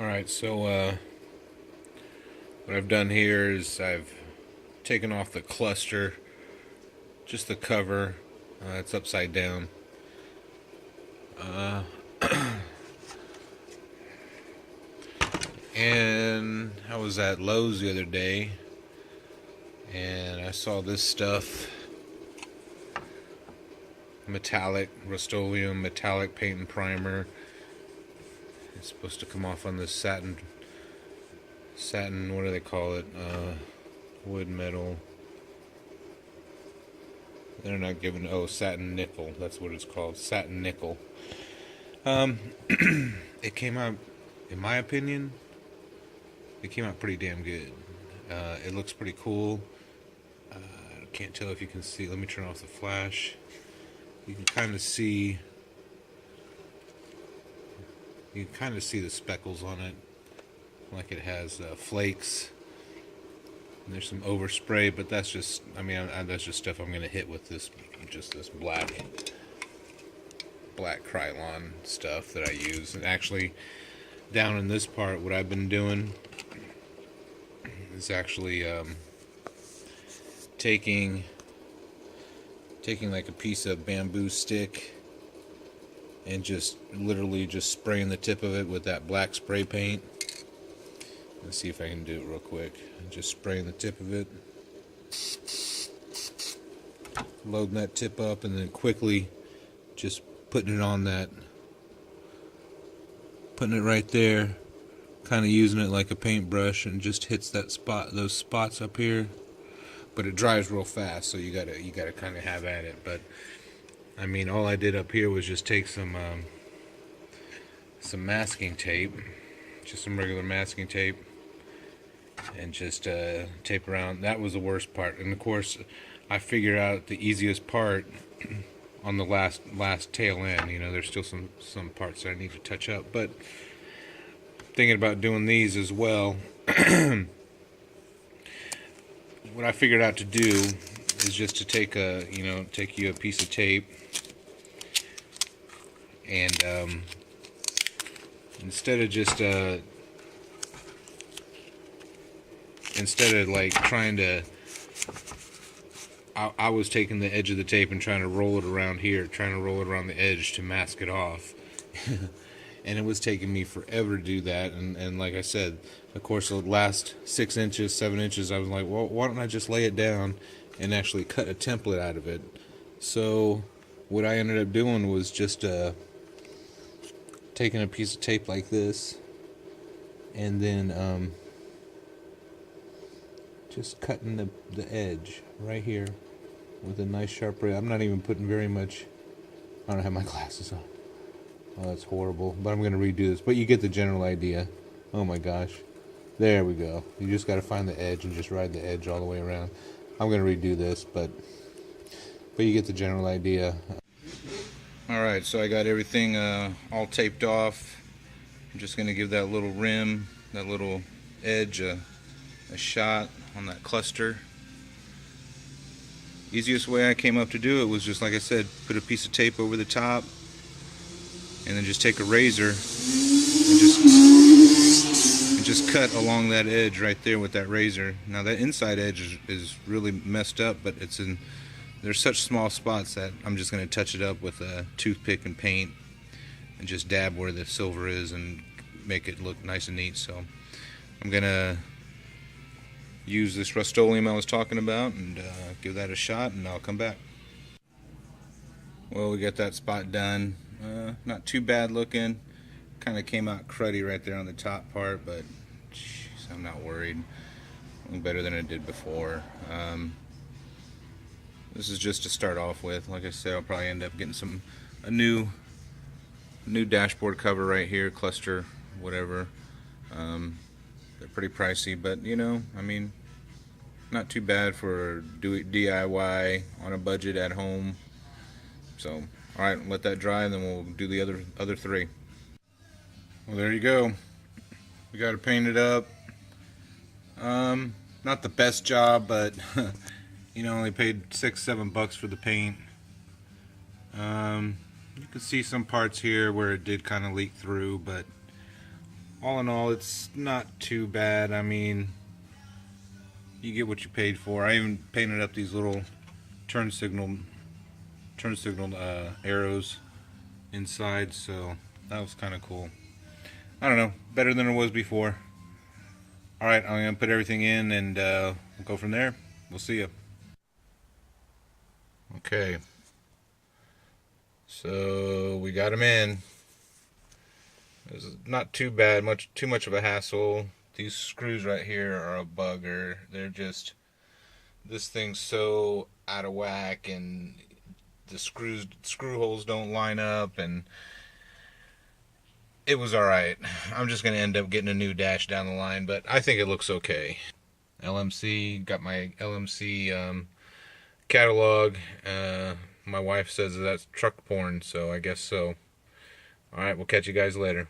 Alright, so what I've done here is I've taken off the cluster, just the cover. It's upside down. And I was at Lowe's the other day and I saw this stuff, metallic, Rust-Oleum metallic paint and primer. It's supposed to come off on this satin, what do they call it? Wood metal. They're not giving, oh, satin nickel. That's what it's called, satin nickel. It came out, in my opinion, it came out pretty damn good. It looks pretty cool. I can't tell if you can see. Let me turn off the flash. You can kind of see. You can kind of see the speckles on it, like it has flakes. And there's some overspray, but that's just, I mean, that's just stuff I'm gonna hit with this, just this black Krylon stuff that I use. And actually, down in this part, what I've been doing is actually taking like a piece of bamboo stick and just literally just spraying the tip of it with that black spray paint. Let's see if I can do it real quick. Just spraying the tip of it, loading that tip up, and then quickly just putting it on that, putting it right there, kind of using it like a paintbrush, and just hits that spot, those spots up here. But it dries real fast, so you gotta kind of have at it. But I mean, all I did up here was just take some masking tape, just some regular masking tape, and just tape around. That was the worst part. And of course, I figured out the easiest part on the last tail end. You know, there's still some parts that I need to touch up, but thinking about doing these as well. What I figured out to do is just to take a piece of tape and instead of like trying to, I was taking the edge of the tape and trying to roll it around here, trying to roll it around the edge to mask it off. And it was taking me forever to do that. And like I said, of course, the last 6 inches, 7 inches, I was like, well, why don't I just lay it down and actually cut a template out of it? So what I ended up doing was just taking a piece of tape like this and then just cutting the edge right here with a nice sharp razor. I'm not even putting very much. I don't have my glasses on. Oh, that's horrible. But I'm going to redo this. But you get the general idea. Oh my gosh. There we go. You just got to find the edge and just ride the edge all the way around. I'm going to redo this, but you get the general idea. Alright, so I got everything all taped off. I'm just going to give that little rim, that little edge a shot on that cluster. Easiest way I came up to do it was just, like I said, put a piece of tape over the top and then just take a razor and just cut along that edge right there with that razor. Now that inside edge is really messed up, but there's such small spots that I'm just going to touch it up with a toothpick and paint and just dab where the silver is and make it look nice and neat. So I'm going to use this Rust-Oleum I was talking about and give that a shot, and I'll come back. Well, we got that spot done. Not too bad looking. Kind of came out cruddy right there on the top part, but geez, I'm not worried. Better than it did before. This is just to start off with. Like I said, I'll probably end up getting a new dashboard cover right here, cluster, whatever. They're pretty pricey, but you know, I mean, not too bad for DIY on a budget at home. So, all right, let that dry, and then we'll do the other three. Well, there you go. We got it painted up. Not the best job, but you know, only paid $6-7 for the paint. You can see some parts here where it did kind of leak through, but all in all, it's not too bad. I mean, you get what you paid for. I even painted up these little turn signal arrows inside, so that was kind of cool. I don't know, better than it was before. All right, I'm gonna put everything in, and we'll go from there. We'll see you. Okay, so we got them in. It's not too bad, too much of a hassle. These screws right here are a bugger. They're just, this thing's so out of whack, and the screw holes don't line up, and it was alright. I'm just gonna end up getting a new dash down the line, but I think it looks okay. LMC, got my LMC catalog. My wife says that's truck porn, so I guess so. Alright, we'll catch you guys later.